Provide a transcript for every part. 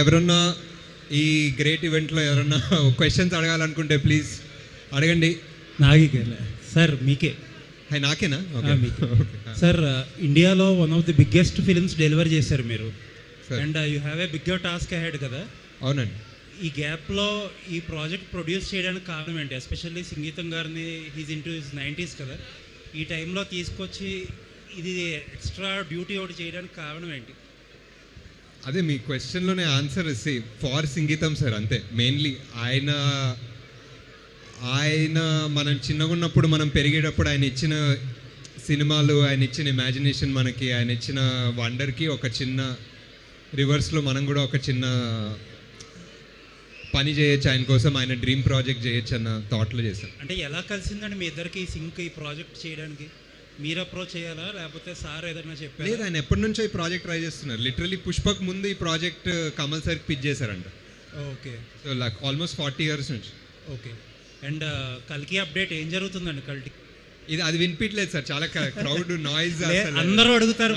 ఎవరన్నా ఈ గ్రేట్ ఈవెంట్లో ఎవరన్నా క్వశ్చన్స్ అడగాలనుకుంటే ప్లీజ్ అడగండి. నాగికేలే సార్, మీకే. నాకేనా? మీకే సార్. ఇండియాలో one of the biggest films deliver చేశారు మీరు, and you have a bigger task ahead కదా. అవునండి. ఈ గ్యాప్లో ఈ ప్రాజెక్ట్ ప్రొడ్యూస్ చేయడానికి కారణం ఏంటి? ఎస్పెషల్లీ సంగీతం గారిని, హీజ్ ఇంటూ హిస్ 90s కదా, ఈ టైంలో తీసుకొచ్చి ఇది ఎక్స్ట్రా డ్యూటీ ఒకటి చేయడానికి కారణం ఏంటి? అదే మీ క్వశ్చన్లోనే ఆన్సర్ ఫార్ సంగీతం సార్, అంతే. మెయిన్లీ ఆయన మనం చిన్నగా ఉన్నప్పుడు, మనం పెరిగేటప్పుడు ఆయన ఇచ్చిన సినిమాలు, ఆయన ఇచ్చిన ఇమాజినేషన్ మనకి, ఆయన ఇచ్చిన వండర్కి ఒక చిన్న రివర్స్లో మనం కూడా ఒక చిన్న పని చేయొచ్చు ఆయన కోసం, ఆయన డ్రీమ్ ప్రాజెక్ట్ చేయొచ్చు అన్న థాట్లో చేశాను. అంటే ఎలా కలిసిందండి మీ ఇద్దరికి సింక్ ఈ ప్రాజెక్ట్ చేయడానికి? మీరు అప్రోచ్ చేయాలా లేకపోతే సార్ ఏదైనా చెప్పారు? లేదు, ఆయన ఎప్పటి నుంచో ఈ ప్రాజెక్ట్ ట్రై చేస్తున్నారు. లిటరలీ పుష్పక్ ముందు ఈ ప్రాజెక్ట్ కమల్ సార్కి పిచ్ చేశారంట. Okay. So like almost 40 years నుంచి. ఓకే. అండ్ కల్కి అప్డేట్ ఏం జరుగుతుందండి? ఇది అది వినిపించలేదు సార్, చాలా క్రౌడ్ నాయిస్. అందరూ అడుగుతారు,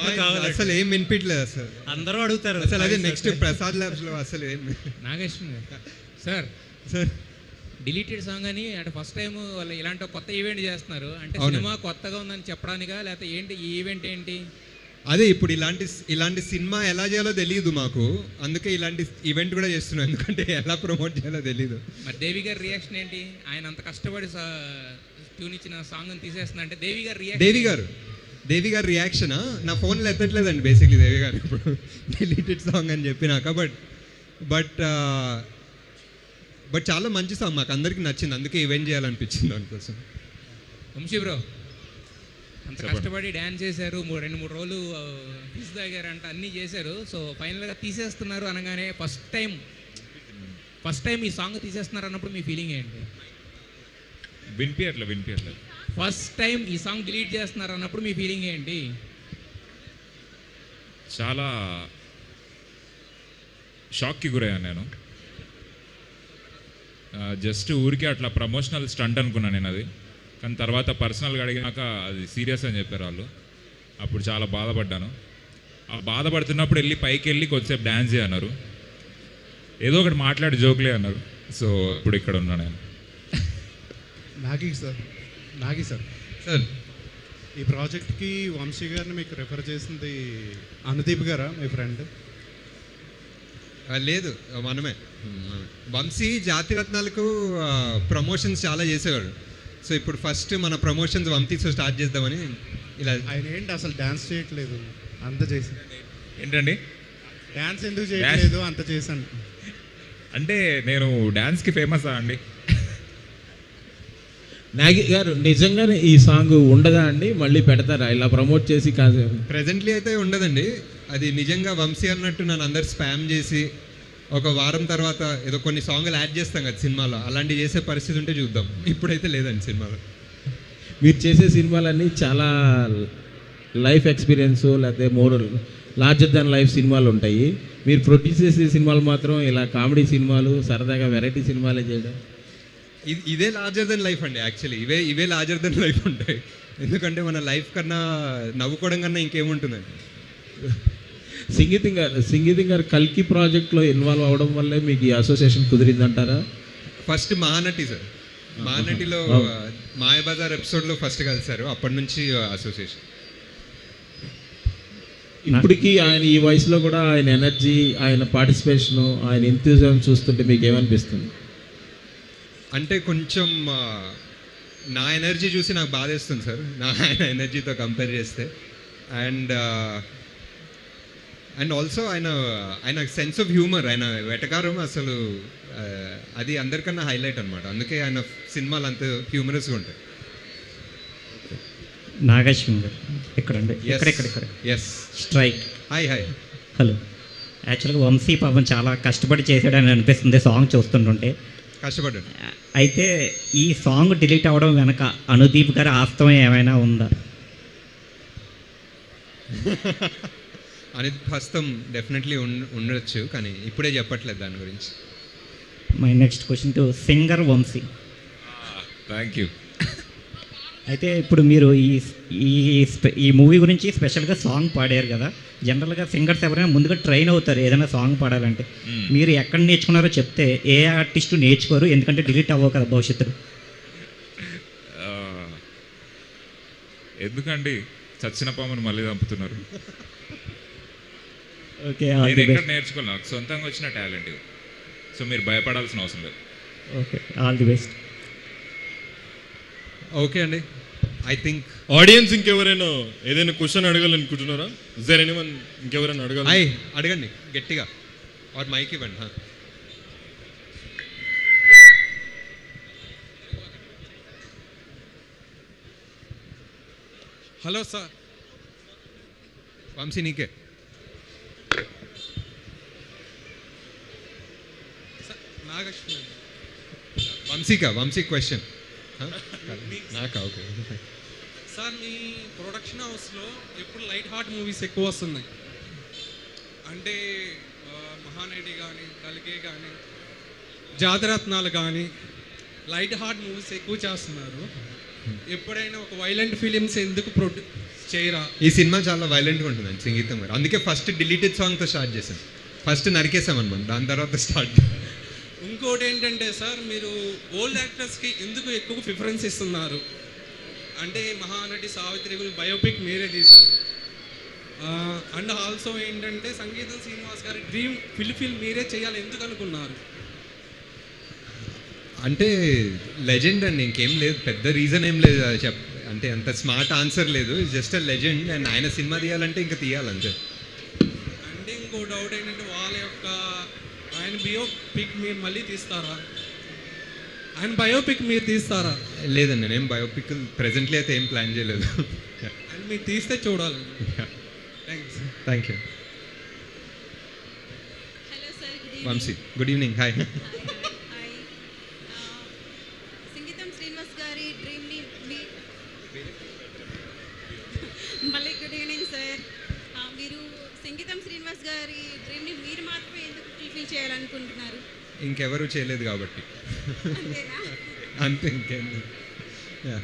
అసలు ఏం వినిపించలేదు అసలు. అందరూ అడుగుతారు అసలు అదే నెక్స్ట్ ప్రసాద్ ల్యాబ్స్లో అసలు ఏం. నాగేశ్వర సార్, డిలీటెడ్ సాంగ్ అని అంటే ఫస్ట్ టైం వాళ్ళు ఇలాంటి కొత్త ఈవెంట్ చేస్తున్నారు అంటే సినిమా కొత్తగా ఉందని చెప్పడానికా లేకపోతే ఏంటి ఈ ఈవెంట్ ఏంటి? అదే ఇప్పుడు ఇలాంటి సినిమా ఎలా చేయాలో తెలియదు మాకు, అందుకే ఇలాంటి ఈవెంట్ కూడా చేస్తున్నాం, ఎందుకంటే ఎలా ప్రమోట్ చేయాలో తెలియదు. మరి దేవి గారి రియాక్షన్ ఏంటి? ఆయన అంత కష్టపడి ట్యూన్ ఇచ్చిన సాంగ్ తీసేస్తున్నా అంటే దేవి గారి రియాక్షనా? నా ఫోన్లో ఎత్తట్లేదండి బేసిక్లీ దేవి గారు ఇప్పుడు డిలీటెడ్ సాంగ్ అని చెప్పినాక. బట్ చాలా మంచి సాంగ్, మాకు అందరికి నచ్చింది, అందుకే ఈవెంట్ చేయాలనిపించింది దానికోసం. వంశీ బ్రో అంత కష్టపడి డ్యాన్స్ చేశారు, 2-3 రోజులు ఫిస్ తాగారంట, అన్నీ చేశారు. సో ఫైనల్గా తీసేస్తున్నారు అనగానే ఫస్ట్ టైం ఈ సాంగ్ తీసేస్తున్నారు అన్నప్పుడు మీ ఫీలింగ్ ఏంటి? వినిపించట్లేదు. ఫస్ట్ టైం ఈ సాంగ్ డిలీట్ చేస్తున్నారు అన్నప్పుడు మీ ఫీలింగ్ ఏంటి? చాలా షాక్కి గురయ్యాను నేను. జస్ట్ ఊరికే అట్లా ప్రమోషనల్ స్టంట్ అనుకున్నాను నేను అది, కానీ తర్వాత పర్సనల్గా అడిగినాక అది సీరియస్ అని చెప్పారు వాళ్ళు. అప్పుడు చాలా బాధపడ్డాను. ఆ బాధపడుతున్నప్పుడు పైకి వెళ్ళి కొద్దిసేపు డ్యాన్స్ చేయన్నారు, ఏదో ఒకటి మాట్లాడి జోక్లే అన్నారు. సో ఇప్పుడు ఇక్కడ ఉన్నా నేను. నాగి సార్ ఈ ప్రాజెక్ట్కి వంశీ గారిని మీకు రెఫర్ చేసింది అనుదీప్ గారా, మీ ఫ్రెండ్? లేదు, మనమే. వంశీ జాతిరత్నాలకు ప్రమోషన్స్ చాలా చేసేవాడు. సో ఇప్పుడు ఫస్ట్ మన ప్రమోషన్స్ వంశీతో స్టార్ట్ చేద్దామని ఇలా. ఆయన ఏంటి అసలు డ్యాన్స్ చేయట్లేదు, అంత చేసి ఏంటండి డ్యాన్స్ ఎందుకు చేయట్లేదు? అంత చేశాను అంటే నేను డ్యాన్స్కి ఫేమసా అండి? నాగి గారు నిజంగానే ఈ సాంగ్ ఉండదా అండి? మళ్ళీ పెడతారా ఇలా ప్రమోట్ చేసి? కాదు, ప్రెజెంట్లీ అయితే ఉండదండి. అది నిజంగా వంశీ అన్నట్టు నన్ను అందరు స్పామ్ చేసి ఒక వారం తర్వాత ఏదో కొన్ని సాంగ్లు యాడ్ చేస్తాం కదా సినిమాలో, అలాంటివి చేసే పరిస్థితి ఉంటే చూద్దాం. ఇప్పుడైతే లేదండి సినిమాలో. మీరు చేసే సినిమాలన్నీ చాలా లైఫ్ ఎక్స్పీరియన్స్ లేకపోతే మోర్ లార్జర్ దాన్ లైఫ్ సినిమాలు ఉంటాయి. మీరు ప్రొడ్యూస్ చేసే సినిమాలు మాత్రం ఇలా కామెడీ సినిమాలు, సరదాగా వెరైటీ సినిమాలే చేయడం. ఇదే లార్జర్ దెన్ లైఫ్ అండి. యాక్చువల్లీ ఇవే లార్జర్ దెన్ లైఫ్ ఉంటాయి, ఎందుకంటే మన లైఫ్ కన్నా నవ్వుకోవడం కన్నా ఇంకేముంటుందండి. సంగీతం గారు కల్కి ప్రాజెక్ట్లో ఇన్వాల్వ్ అవ్వడం వల్లే మీకు ఈ అసోసియేషన్ కుదిరిందంటారా? ఫస్ట్ మహానటి సార్, మహానటిలో మాయాబజార్ ఎపిసోడ్లో ఫస్ట్ కలిసారు, అప్పటి నుంచి అసోసియేషన్. ఇప్పటికీ ఆయన ఈ వయసులో కూడా ఆయన ఎనర్జీ, ఆయన పార్టిసిపేషను, ఆయన ఎంతూజియాజం చూస్తుంటే మీకు ఏమనిపిస్తుంది? అంటే కొంచెం నా ఎనర్జీ చూసి నాకు బాధేస్తుంది సార్, ఆయన ఎనర్జీతో కంపేర్ చేస్తే. అండ్ ఆల్సో ఆయన సెన్స్ ఆఫ్ హ్యూమర్, ఆయన వెటకారం అసలు అది అందరికన్నా హైలైట్ అనమాట. అందుకే ఆయన సినిమాలు అంత హ్యూమరస్గా ఉంటాయి. నాగేశ్వరం గారు ఎక్కడండి? ఇక్కడ ఎస్ స్ట్రైక్. హాయ్. హలో. యాక్చువల్గా వంశీ పాపం చాలా కష్టపడి చేశాడని అనిపిస్తుంది సాంగ్ చూస్తుంటుంటే. కష్టపడ్డాడు. అయితే ఈ సాంగ్ డిలీట్ అవ్వడం వెనక అనుదీప్ గారి ఆస్తవం ఏమైనా ఉందా? అనేది హస్తం డెఫినెట్లీ ఉండొచ్చు, కానీ ఇప్పుడే చెప్పట్లేదు దాని గురించి. My next question to singer Vamshi. Thank you. అయితే ఇప్పుడు మీరు ఈ మూవీ గురించి స్పెషల్గా సాంగ్ పాడారు కదా. జనరల్గా సింగర్స్ ఎవరైనా ముందుగా ట్రైన్ అవుతారు ఏదైనా సాంగ్ పాడాలంటే. మీరు ఎక్కడ నేర్చుకున్నారో చెప్తే ఏ ఆర్టిస్టు నేర్చుకోరు, ఎందుకంటే డిలీట్ అవ్వవు కదా భవిష్యత్తులో. ఎందుకండి చచ్చిన పామును మళ్ళీ చంపుతున్నారు? ఓకే, నేను ఎక్కడ నేర్చుకోవాలి, నాకు సొంతంగా వచ్చిన టాలెంట్ ఇది. సో మీరు భయపడాల్సిన అవసరం లేదు. Okay, all the best. Okay అండి, ఐ థింక్ ఆడియన్స్ ఇంకెవరైనా ఏదైనా క్వశ్చన్ అడగాలనుకుంటున్నారా? ఇస్ దేర్ ఎనీవన్ ఇంకెవరైనా అడగాలి? అడగండి గట్టిగా, ఆర్ మైక్ ఇవ్వండి. Hello sir. వంశీ నీకే. నాగలక్ష్మి. వంశీ క్వశ్చన్ నాకా? ఓకే సార్, మీ ప్రొడక్షన్ హౌస్లో ఎప్పుడు లైట్ హార్ట్ మూవీస్ ఎక్కువ వస్తున్నాయి. అంటే మహానటి కానీ, కలిగే కానీ, జాతరత్నాలు కానీ లైట్ హార్ట్ మూవీస్ ఎక్కువ చేస్తున్నారు. ఎప్పుడైనా ఒక వైలెంట్ ఫిలిమ్స్ ఎందుకు చేయరా? ఈ సినిమా చాలా వైలెంట్గా ఉంటుందండి సంగీతం గారు, అందుకే ఫస్ట్ డిలీటెడ్ సాంగ్తో స్టార్ట్ చేసాం. ఫస్ట్ నరికేసాం అనమాట, దాని తర్వాత స్టార్ట్. ఇంకోటి ఏంటంటే సార్, మీరు ఓల్డ్ యాక్టర్స్కి ఎందుకు ఎక్కువ ప్రిఫరెన్స్ ఇస్తున్నారు? అంటే మహానటి సావిత్రి గురించి బయోపిక్ మీరే తీశారు. అండ్ ఆల్సో ఏంటంటే సంగీతం శ్రీనివాస్ గారి డ్రీమ్ ఫిల్మ్ మీరే చేయాలి, ఎందుకు అనుకున్నారు? అంటే లెజెండ్ అండి, ఇంకేం లేదు, పెద్ద రీజన్ ఏం లేదు. అంటే అంత స్మార్ట్ ఆన్సర్ లేదు, జస్ట్ అ లెజెండ్. అండ్ ఆయన సినిమా తీయాలంటే ఇంకా తీయాలంతే. అంటే ఇంకో డౌట్ ఏంటంటే వాళ్ళ యొక్క ఆయన బయోపిక్ మీరు మళ్ళీ తీస్తారా? ఆయన బయోపిక్ మీరు తీస్తారా? లేదండి, నేను బయోపిక్ ప్రెజెంట్లీ అయితే ఏం ప్లాన్ చేయలేదు. అండ్ మీరు తీస్తే చూడాలి. Thank you. Hello sir, Vamshi good evening. Hi. సంగీతం శ్రీనివాస్ గారి డ్రీమ్ని మళ్ళీ గుడ్ ఈవినింగ్ సార్. మీరు సంగీతం శ్రీనివాస్ గారి డ్రీమ్ని మీరు మాత్రమే ఎందుకు ఫుల్ఫిల్ చేయాలనుకుంటున్నారు? ఇంకెవరు చేయలేదు కాబట్టి అంతేనా? అంతే, ఇంకేం.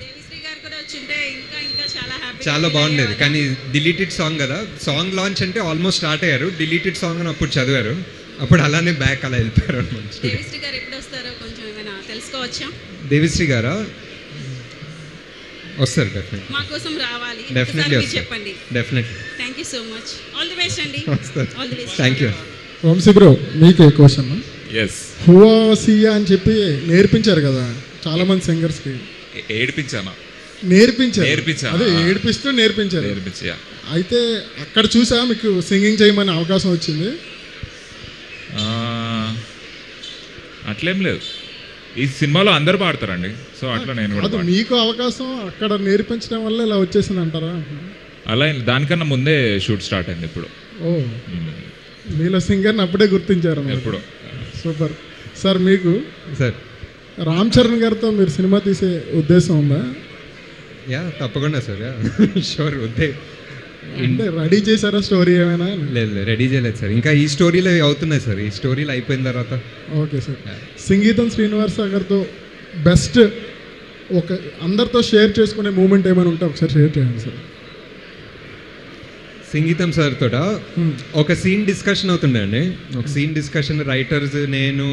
దేవిశ్రీ గారు కూడా వచ్చింటే ఇంకా ఇంకా చాలా హ్యాపీ. చాలా బాగుండేది, కానీ డిలీటెడ్ సాంగ్ కదా. సాంగ్ లాంచ్ అంటే ఆల్మోస్ట్ స్టార్ట్ అయ్యారు, డిలీటెడ్ సాంగ్ అని అప్పుడు చదివారు, అప్పుడు అలానే బ్యాక్ అలా వెళ్ళిపోయారు అనమాట. దేవిశ్రీ గారు ఎప్పుడు వస్తారో కొంచెం ఏమైనా తెలుసుకోవచ్చా? దేవిశ్రీ గారా? వస్తారు డెఫినెట్లీ. మా కోసం రావాలి, డెఫినెట్లీ మీరు వస్తారు, చెప్పండి. Definitely. Thank you so much. All the best అండి. All the best. Thank you. Vamshi bro, మీకే క్వశ్చన్. ఎస్. హువా సియా అని చెప్పి నేర్పించారు కదా చాలా మంది సింగర్స్కి. ఏడిపించాను. నేర్పించారు, అదే ఏడిపిస్తూ నేర్పించారు. అయితే అక్కడ చూసా మీకు సింగింగ్ చేయమని అవకాశం వచ్చింది? అట్లేం లేదు, ఈ సినిమాలో అందరు పాడతారండి, సో అట్లా నేను కూడా అది మీకు అవకాశం అక్కడ నేర్పించడం వల్ల ఇలా వచ్చేసింది అంటారా? అలా దానికన్నా ముందే షూట్ స్టార్ట్ అయింది ఇప్పుడు. ఓ, మీలో సింగర్ని అప్పుడే గుర్తించారు ఎప్పుడు. Super sir. మీకు సార్ రామ్ చరణ్ గారితో మీరు సినిమా తీసే ఉద్దేశం ఉందా? యా తప్పకుండా సార్, యా షూర్. అంటే రెడీ చేశారా స్టోరీ ఏమైనా? లేదు, రెడీ చేయలేదు సార్, ఇంకా ఈ స్టోరీలో అవుతున్నాయి సార్, ఈ స్టోరీలు అయిపోయిన తర్వాత. Okay sir. సంగీతం శ్రీనివాస్ గారితో బెస్ట్ ఒక అందరితో షేర్ చేసుకునే మూమెంట్ ఏమైనా ఉంటే ఒకసారి షేర్ చేయండి సార్. సంగీతం సార్ తోట ఒక సీన్ డిస్కషన్ అవుతుండే అండి, ఒక సీన్ డిస్కషన్, రైటర్స్, నేను,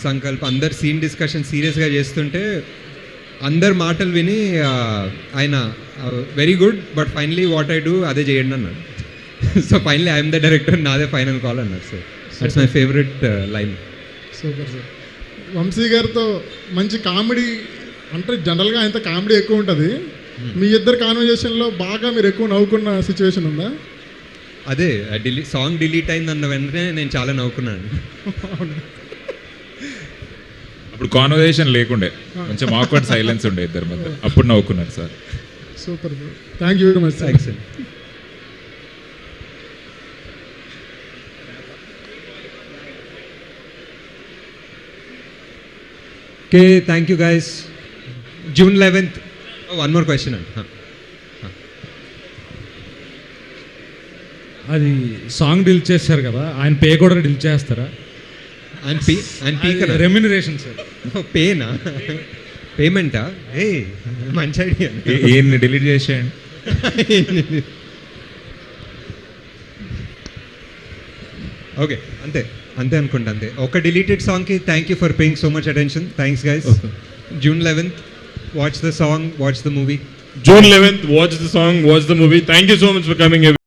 సంకల్ప్, అందరు సీన్ డిస్కషన్ సీరియస్గా చేస్తుంటే అందరు మాటలు విని ఆయన very good but finally what I do అదే చేయండి అన్నాడు. So finally I'm the director, నాదే ఫైనల్ కాల్ అన్నారు sir. That's my favourite line. Super sir. Vamshi గారితో మంచి కామెడీ, అంటే జనరల్గా ఆయనతో కామెడీ ఎక్కువ ఉంటుంది. మీ ఇద్దరు కాన్వర్జేషన్లో బాగా మీరు ఎక్కువ నవ్వుకున్న సిచ్యువేషన్ ఉందా? అదే సాంగ్ డిలీట్ అయింది అన్న వెంటనే నేను చాలా నవ్వుకున్నాను. అప్పుడు కాన్వర్సేషన్ లేకుండే, కొంచెం ఆక్వర్డ్ సైలెన్స్ ఉండే ఇద్దరి మధ్య, అప్పుడు నవ్వుకున్నారు సార్. Super bro, thank you very much. Thanks అండి. Okay, thank you guys. June 11th. One more question అండి. అది సాంగ్ డిలీట్ చేస్తారు కదా, ఆయన పే కూడా డిలీట్ చేస్తారా? ఆయన పీ కదా రెమ్యునరేషన్ సార్. పేనా? పేమెంటా? ఏ మంచి ఐడియా. ఏం డిలీట్ చేసేయండి. ఓకే, అంతే అంతే అనుకుంటా, అంతే. ఒక డిలీటెడ్ సాంగ్కి thank you for paying so much attention. Thanks guys. June 11th, watch the song, watch the movie. June 11th, watch the song, watch the movie. Thank you so much for coming.